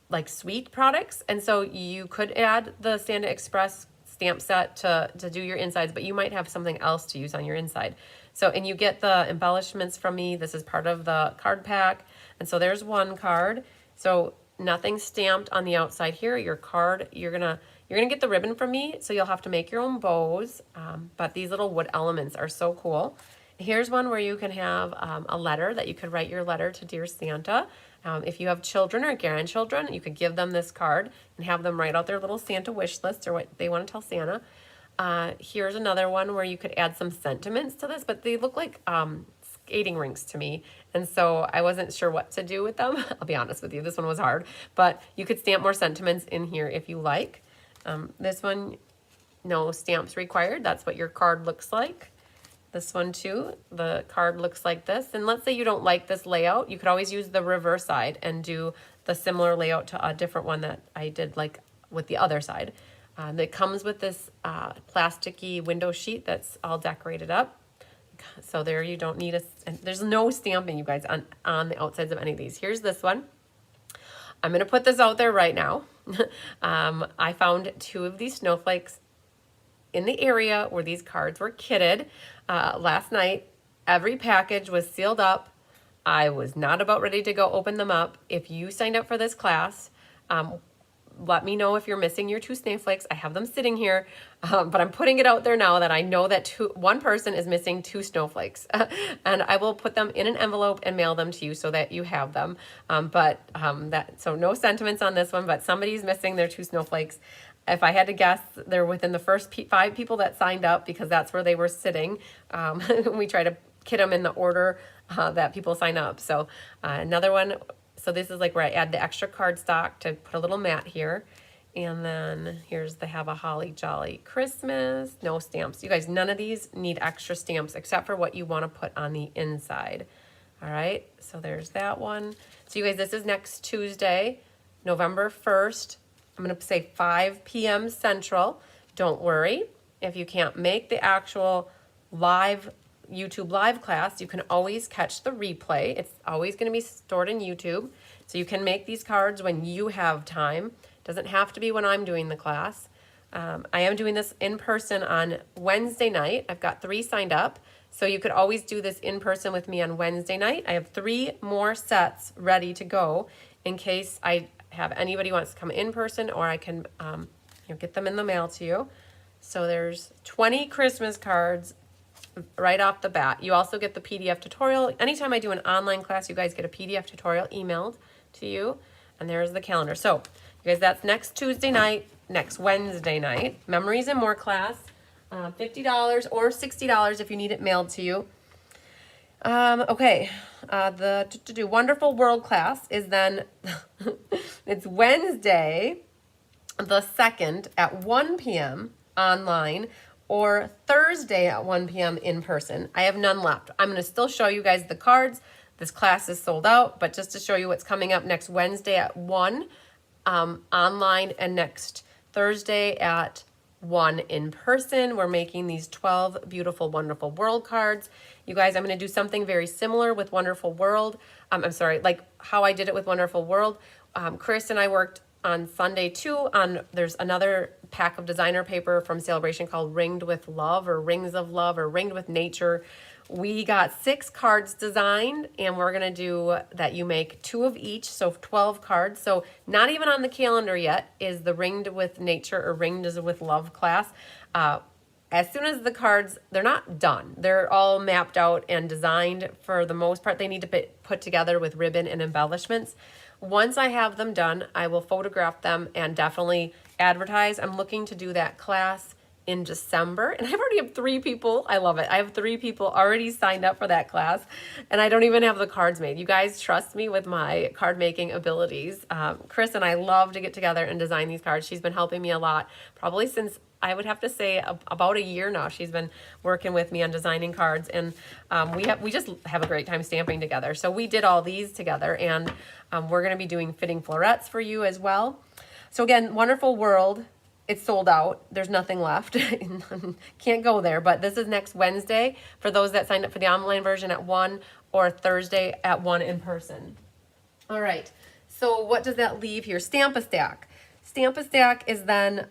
like suite products. And so you could add the Santa Express stamp set to do your insides, but you might have something else to use on your inside. So, and you get the embellishments from me. This is part of the card pack. And so there's one card. So nothing stamped on the outside here. Your card, you're gonna get the ribbon from me. So you'll have to make your own bows. But these little wood elements are so cool. Here's one where you can have a letter that you could write your letter to Dear Santa. If you have children or grandchildren, you could give them this card and have them write out their little Santa wish list or what they want to tell Santa. Here's another one where you could add some sentiments to this, but they look like skating rinks to me. And so I wasn't sure what to do with them. I'll be honest with you, this one was hard, but you could stamp more sentiments in here if you like. This one, no stamps required. That's what your card looks like. This one too, the card looks like this. And let's say you don't like this layout, you could always use the reverse side and do the similar layout to a different one that I did like with the other side. That comes with this plasticky window sheet that's all decorated up. So there you don't need there's no stamping, you guys, on the outsides of any of these. Here's this one. I'm going to put this out there right now. I found 2 of these snowflakes in the area where these cards were kitted last night. Every package was sealed up. I was not about ready to go open them up. If you signed up for this class, let me know if you're missing your 2 snowflakes. I have them sitting here, but I'm putting it out there now that I know that one person is missing 2 snowflakes. And I will put them in an envelope and mail them to you so that you have them. So no sentiments on this one, but somebody's missing their 2 snowflakes. If I had to guess, they're within the first 5 people that signed up because that's where they were sitting. We try to kit them in the order that people sign up. So another one. So this is like where I add the extra cardstock to put a little mat here. And then here's the Have a Holly Jolly Christmas. No stamps. You guys, none of these need extra stamps except for what you want to put on the inside. All right, so there's that one. So you guys, this is next Tuesday, November 1st. I'm going to say 5 p.m. Central. Don't worry. If you can't make the actual live YouTube live class, you can always catch the replay. It's always going to be stored in YouTube. So you can make these cards when you have time. Doesn't have to be when I'm doing the class. I am doing this in person on Wednesday night. I've got 3 signed up. So you could always do this in person with me on Wednesday night. I have 3 more sets ready to go in case I have anybody who wants to come in person, or I can get them in the mail to you. So there's 20 Christmas cards right off the bat. You also get the PDF tutorial. Anytime I do an online class, you guys get a PDF tutorial emailed to you. And there's the calendar. So, you guys, that's next Tuesday night, next Wednesday night. Memories and More class, $50 or $60 if you need it mailed to you. Okay, the Wonderful World class is then, it's Wednesday the 2nd at 1 p.m. online, or Thursday at 1 p.m. in person. I have none left. I'm going to still show you guys the cards. This class is sold out, but just to show you what's coming up next Wednesday at 1 online, and next Thursday at 1 in person. We're making these 12 beautiful, wonderful world cards. You guys, I'm going to do something very similar with Wonderful World. I'm sorry, like how I did it with Wonderful World. Chris and I worked on Sunday too there's another pack of designer paper from Sale-a-bration called Ringed with Love, or Rings of Love, or Ringed with Nature. We got 6 cards designed, and we're gonna do that. You make 2 of each, so 12 cards. So not even on the calendar yet is the Ringed with Nature or Ringed with Love class. As soon as the cards, they're not done. They're all mapped out and designed for the most part. They need to be put together with ribbon and embellishments. Once I have them done, I will photograph them and definitely advertise. I'm looking to do that class in December, and I've already have 3 people. I love it. I have 3 people already signed up for that class, and I don't even have the cards made. You guys trust me with my card making abilities. Chris and I love to get together and design these cards. She's been helping me a lot, probably since, I would have to say, about a year now. She's been working with me on designing cards, and we just have a great time stamping together. So we did all these together, and we're going to be doing fitting florets for you as well. So again, Wonderful World, it's sold out. There's nothing left. Can't go there, but this is next Wednesday for those that signed up for the online version at 1, or Thursday at 1 in person. All right, so what does that leave here? Stamp-a-Stack. Stamp-a-Stack is then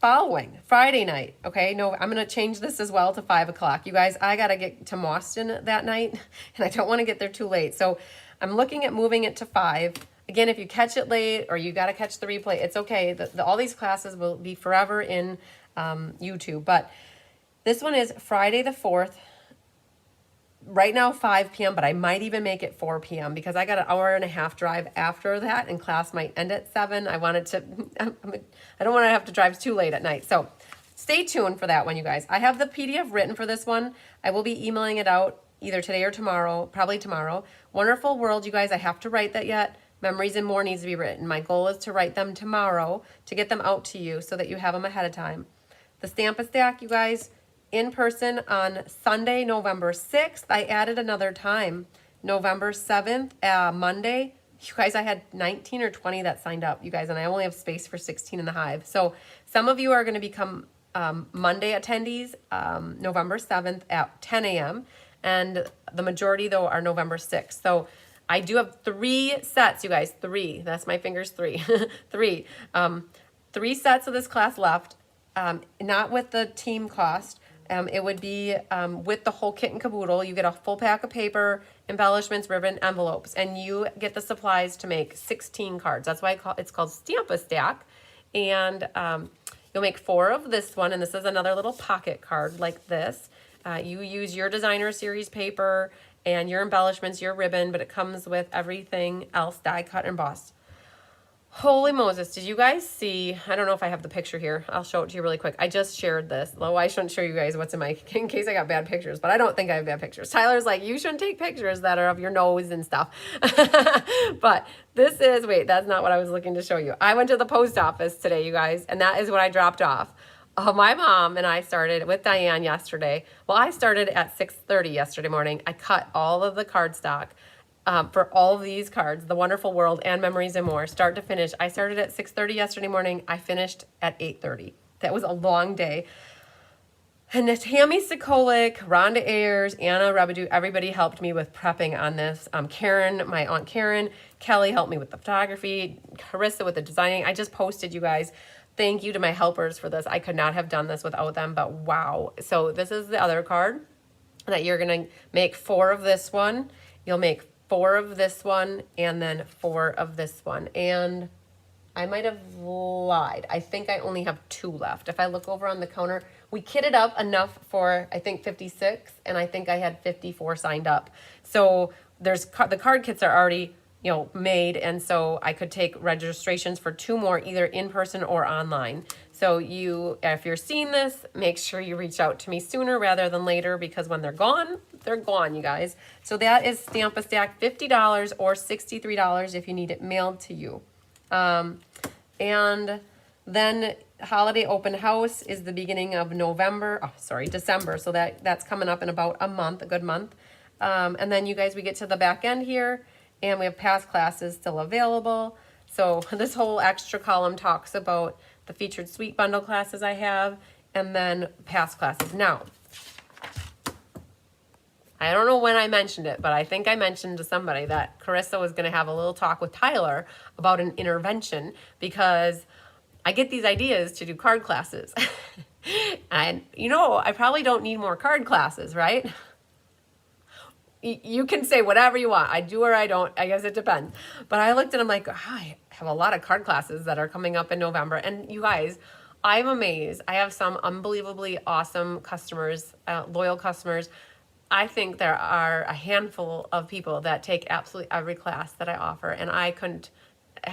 following Friday night. Okay, no, I'm gonna change this as well to 5 o'clock. You guys, I gotta get to Boston that night, and I don't want to get there too late. So I'm looking at moving it to 5. Again, if you catch it late or you got to catch the replay, it's okay. All these classes will be forever in YouTube. But this one is Friday the 4th. Right now, 5 p.m., but I might even make it 4 p.m. because I got an hour and a half drive after that, and class might end at 7. I don't want to have to drive too late at night. So stay tuned for that one, you guys. I have the PDF written for this one. I will be emailing it out either today or tomorrow, probably tomorrow. Wonderful World, you guys, I have to write that yet. Memories and More needs to be written. My goal is to write them tomorrow to get them out to you so that you have them ahead of time. The Stamp-a-Stack, you guys, in person on Sunday, November 6th. I added another time, November 7th, Monday. You guys, I had 19 or 20 that signed up, you guys, and I only have space for 16 in the hive. So some of you are going to become Monday attendees, November 7th at 10 a.m. And the majority, though, are November 6th. So I do have 3 sets, you guys. 3. That's my fingers, 3. 3. 3 sets of this class left, not with the team cost. It would be with the whole kit and caboodle. You get a full pack of paper, embellishments, ribbon, envelopes, and you get the supplies to make 16 cards. That's why it's called Stamp-a-Stack. And you'll make 4 of this one, and this is another little pocket card like this. You use your designer series paper and your embellishments, your ribbon, but it comes with everything else die cut and embossed. Holy Moses, did you guys see? I don't know if I have the picture here. I'll show it to you really quick. I just shared this. Well, I shouldn't show you guys what's in in case I got bad pictures, but I don't think I have bad pictures. Tyler's like, you shouldn't take pictures that are of your nose and stuff. But this is, wait, that's not what I was looking to show you. I went to the post office today, you guys, and that is what I dropped off. My mom and I started with Diane yesterday. Well, I started at 6:30 yesterday morning. I cut all of the cardstock. For all of these cards, The Wonderful World and Memories and More, start to finish. I started at 6:30 yesterday morning. I finished at 8:30. That was a long day. And Tammy Sikolik, Rhonda Ayers, Anna Rabidou, everybody helped me with prepping on this. Karen, my Aunt Karen, Kelly helped me with the photography, Carissa with the designing. I just posted, you guys. Thank you to my helpers for this. I could not have done this without them, but wow. So this is the other card that you're going to make 4 of this one. You'll make 4 of this one, and then 4 of this one. And I might have lied. I think I only have 2 left. If I look over on the counter, we kitted up enough for, I think, 56, and I think I had 54 signed up. So the card kits are already, made, and so I could take registrations for 2 more, either in person or online. So if you're seeing this, make sure you reach out to me sooner rather than later, because when they're gone, you guys. So that is Stamp-a-Stack, $50 or $63 if you need it mailed to you. And then holiday open house is the beginning of December. So that's coming up in about a month, a good month. And then you guys, we get to the back end here, and we have past classes still available. So this whole extra column talks about the featured suite bundle classes I have, and then past classes. Now, I don't know when I mentioned it, but I think I mentioned to somebody that Carissa was going to have a little talk with Tyler about an intervention, because I get these ideas to do card classes. And, I probably don't need more card classes, right? You can say whatever you want. I do or I don't. I guess it depends. But I looked and I'm like, I have a lot of card classes that are coming up in November. And you guys, I'm amazed. I have some unbelievably awesome customers, loyal customers. I think there are a handful of people that take absolutely every class that I offer. And I couldn't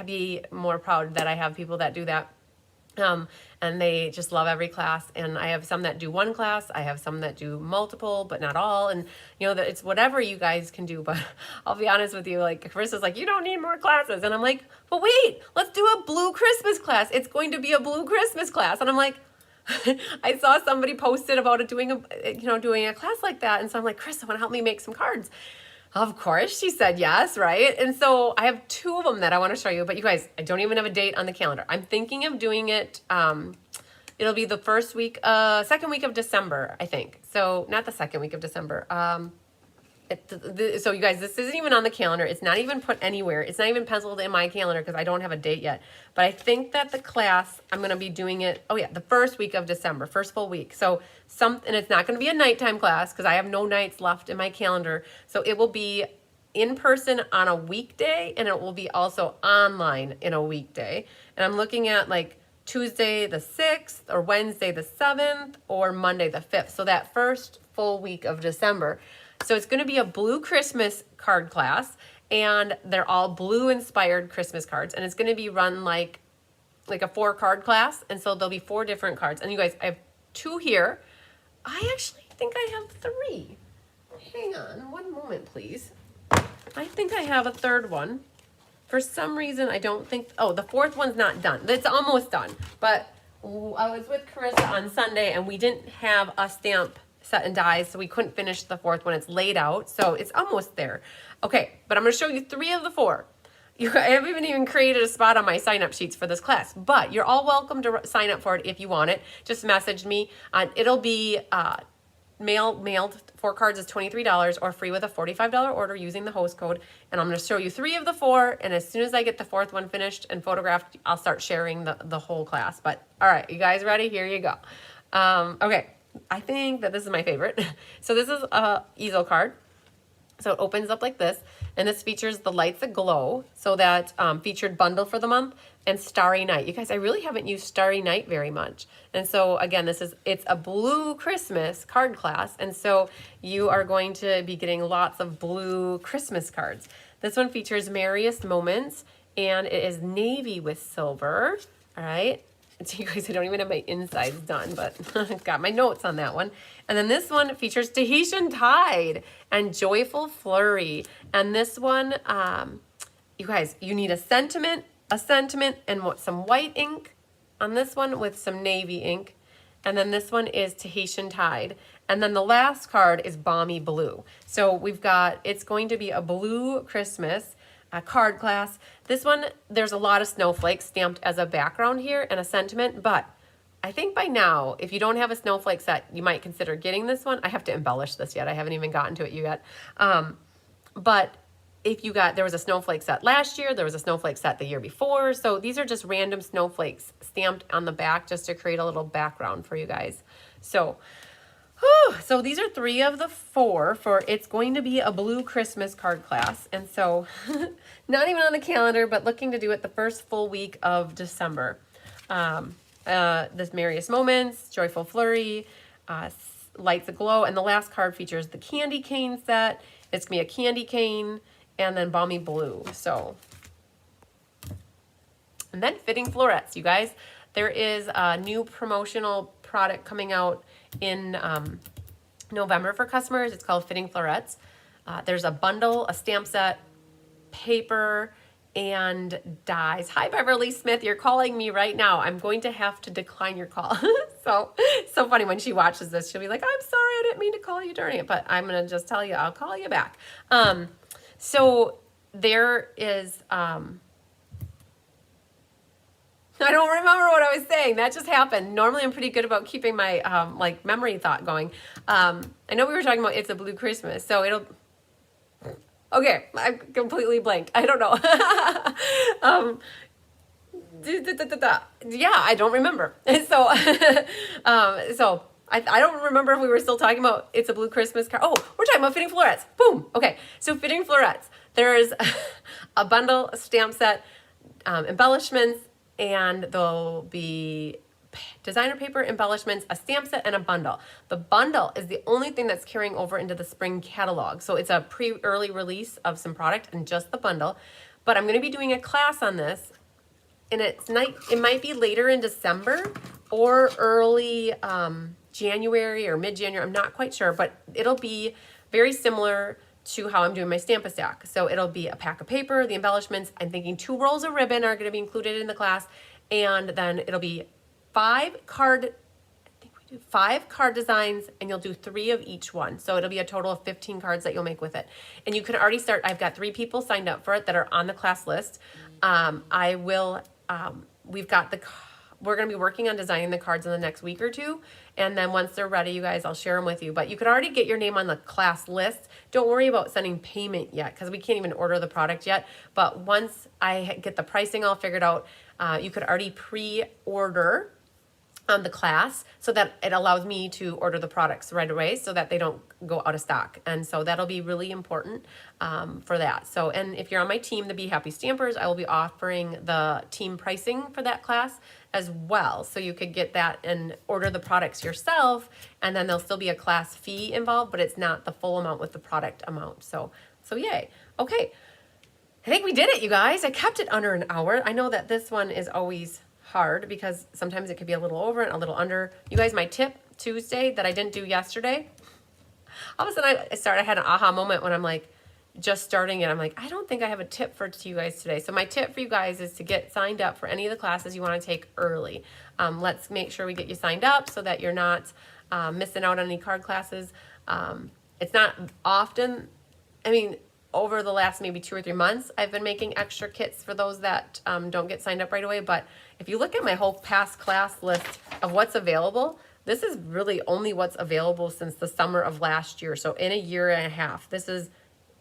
be more proud that I have people that do that. And they just love every class. And I have some that do 1 class. I have some that do multiple, but not all. And that it's whatever you guys can do. But I'll be honest with you, like Carissa's like, you don't need more classes. And I'm like, but wait, let's do a blue Christmas class. It's going to be a blue Christmas class. And I'm like, I saw somebody posted about it doing a class like that. And so I'm like, Carissa, want to help me make some cards? Of course, she said yes, right? And so I have 2 of them that I want to show you, but you guys, I don't even have a date on the calendar. I'm thinking of doing it, it'll be the second week of December, I think. So not the second week of December. So you guys, this isn't even on the calendar. It's not even put anywhere. It's not even penciled in my calendar because I don't have a date yet. But I think that the class, I'm going to be doing it, the first week of December, first full week. So and it's not going to be a nighttime class because I have no nights left in my calendar. So it will be in person on a weekday, and it will be also online in a weekday. And I'm looking at like Tuesday the 6th or Wednesday the 7th or Monday the 5th. So that first full week of December. So it's going to be a blue Christmas card class, and they're all blue inspired Christmas cards, and it's going to be run like a 4 card class. And so there'll be 4 different cards. And you guys, I have 2 here. I actually think I have 3. Hang on one moment, please. I think I have a 3rd one. For some reason, I don't think, the 4th one's not done. It's almost done. But I was with Carissa on Sunday, and we didn't have a stamp set and dies, so we couldn't finish the 4th one. It's laid out, so it's almost there. Okay, but I'm going to show you 3 of the 4. I haven't even created a spot on my sign-up sheets for this class, but you're all welcome to sign up for it if you want it. Just message me. It'll be mailed. 4 cards is $23 or free with a $45 order using the host code. And I'm going to show you 3 of the 4. And as soon as I get the 4th one finished and photographed, I'll start sharing the whole class. But all right, you guys ready? Here you go. Okay, I think that this is my favorite. So this is a easel card. So it opens up like this, and this features the lights that glow. So that featured bundle for the month and Starry Night. You guys, I really haven't used Starry Night very much. And so again, it's a blue Christmas card class. And so you are going to be getting lots of blue Christmas cards. This one features Merriest Moments, and it is navy with silver. All right. So you guys, I don't even have my insides done, but I've got my notes on that one. And then this one features Tahitian Tide and Joyful Flurry. And this one, you guys, you need a sentiment, and some white ink on this one with some navy ink. And then this one is Tahitian Tide. And then the last card is Balmy Blue. So we've got, it's going to be a blue Christmas card class. This one, there's a lot of snowflakes stamped as a background here and a sentiment, but I think by now, if you don't have a snowflake set, you might consider getting this one. I have to embellish this yet. I haven't even gotten to it yet. But if you there was a snowflake set last year, there was a snowflake set the year before. So these are just random snowflakes stamped on the back just to create a little background for you guys. So these are 3 of the 4 for it's going to be a blue Christmas card class. And so not even on the calendar, but looking to do it the first full week of December. This Merriest Moments, Joyful Flurry, Lights Aglow, and the last card features the candy cane set. It's going to be a candy cane and then Balmy Blue. So, and then fitting florets, you guys. There is a new promotional product coming out in November for customers. It's called Fitting Florets. There's a bundle, a stamp set, paper, and dies. Hi, Beverly Smith. You're calling me right now. I'm going to have to decline your call. So funny when she watches this. She'll be like, I'm sorry, I didn't mean to call you during it, but I'm going to just tell you, I'll call you back. So there is, I don't remember what I was saying. That just happened. Normally I'm pretty good about keeping my like memory thought going. I know we were talking about It's a Blue Christmas, so it'll, okay, I'm completely blanked. I don't know. Yeah, I don't remember. So, I don't remember if we were still talking about It's a Blue Christmas card. Oh, we're talking about fitting florets. Boom. Okay, so fitting florets. There's a bundle, a stamp set, embellishments, and there'll be designer paper, embellishments, a stamp set, and a bundle. The bundle is the only thing that's carrying over into the spring catalog. So it's a early release of some product and just the bundle. But I'm going to be doing a class on this, and it might be later in December or early January or mid-January. I'm not quite sure, but it'll be very similar to how I'm doing my Stamp-A-Stack. So it'll be a pack of paper, the embellishments. I'm thinking 2 rolls of ribbon are going to be included in the class, and then it'll be 5 card designs, and you'll do 3 of each one. So it'll be a total of 15 cards that you'll make with it. And you can already start. I've got 3 people signed up for it that are on the class list. We're going to be working on designing the cards in the next week or 2. And then once they're ready, you guys, I'll share them with you. But you could already get your name on the class list. Don't worry about sending payment yet, because we can't even order the product yet. But once I get the pricing all figured out, you could already pre-order the class so that it allows me to order the products right away so that they don't go out of stock. And so that'll be really important for that. So, and if you're on my team, the Be Happy Stampers, I will be offering the team pricing for that class as well. So you could get that and order the products yourself, and then there'll still be a class fee involved, but it's not the full amount with the product amount. So yay. Okay. I think we did it, you guys. I kept it under an hour. I know that this one is always hard because sometimes it could be a little over and a little under. You guys, my tip Tuesday that I didn't do yesterday, all of a sudden I had an aha moment when I'm like just starting it. I'm like, I don't think I have a tip for you guys today. So my tip for you guys is to get signed up for any of the classes you want to take early. Let's make sure we get you signed up so that you're not missing out on any card classes. It's not often, I mean, over the last maybe 2 or 3 months, I've been making extra kits for those that don't get signed up right away. But if you look at my whole past class list of what's available, this is really only what's available since the summer of last year. So in a year and a half, this is,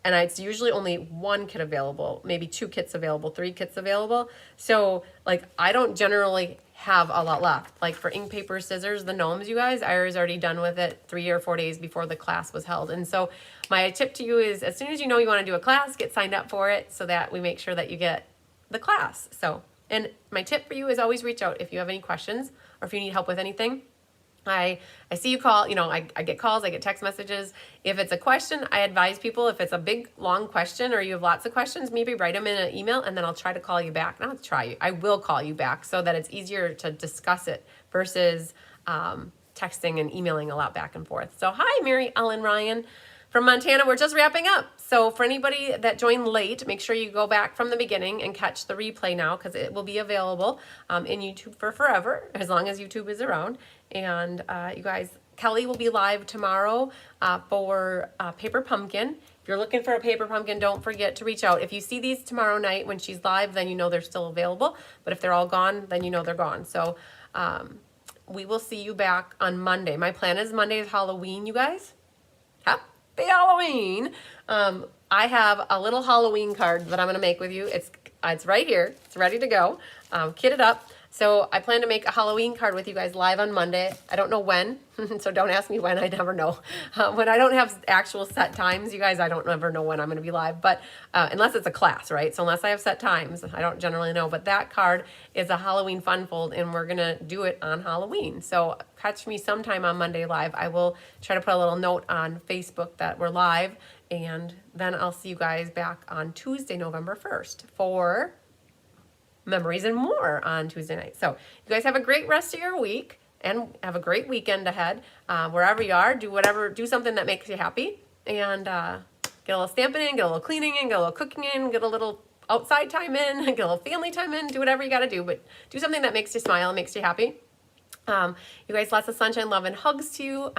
and it's usually only 1 kit available, maybe 2 kits available, 3 kits available. So like, I don't generally have a lot left. Like for ink, paper, scissors, the gnomes, you guys, I was already done with it 3 or 4 days before the class was held. And so my tip to you is, as soon as you know you want to do a class, get signed up for it so that we make sure that you get the class. So, and my tip for you is always reach out if you have any questions or if you need help with anything. I see you call, I get calls, I get text messages. If it's a question, I advise people, if it's a big, long question or you have lots of questions, maybe write them in an email and then I'll try to call you back. I will call you back so that it's easier to discuss it versus texting and emailing a lot back and forth. So hi, Mary Ellen Ryan from Montana. We're just wrapping up. So for anybody that joined late, make sure you go back from the beginning and catch the replay now because it will be available in YouTube for forever, as long as YouTube is around. And you guys, Kelly will be live tomorrow for Paper Pumpkin. If you're looking for a Paper Pumpkin, don't forget to reach out. If you see these tomorrow night when she's live, then you know they're still available. But if they're all gone, then you know they're gone. So we will see you back on Monday. My plan is Monday is Halloween, you guys. Happy Halloween. I have a little Halloween card that I'm going to make with you. It's right here. It's ready to go. Kitted up. So I plan to make a Halloween card with you guys live on Monday. I don't know when, so don't ask me when. I never know. When I don't have actual set times, you guys, I don't ever know when I'm going to be live. But unless it's a class, right? So unless I have set times, I don't generally know. But that card is a Halloween fun fold, and we're going to do it on Halloween. So catch me sometime on Monday live. I will try to put a little note on Facebook that we're live, and then I'll see you guys back on Tuesday, November 1st for Memories and More on Tuesday night. So you guys have a great rest of your week and have a great weekend ahead. Wherever you are, do something that makes you happy, and get a little stamping in, get a little cleaning in, get a little cooking in, get a little outside time in, get a little family time in, do whatever you got to do, but do something that makes you smile and makes you happy. You guys, lots of sunshine, love, and hugs to you.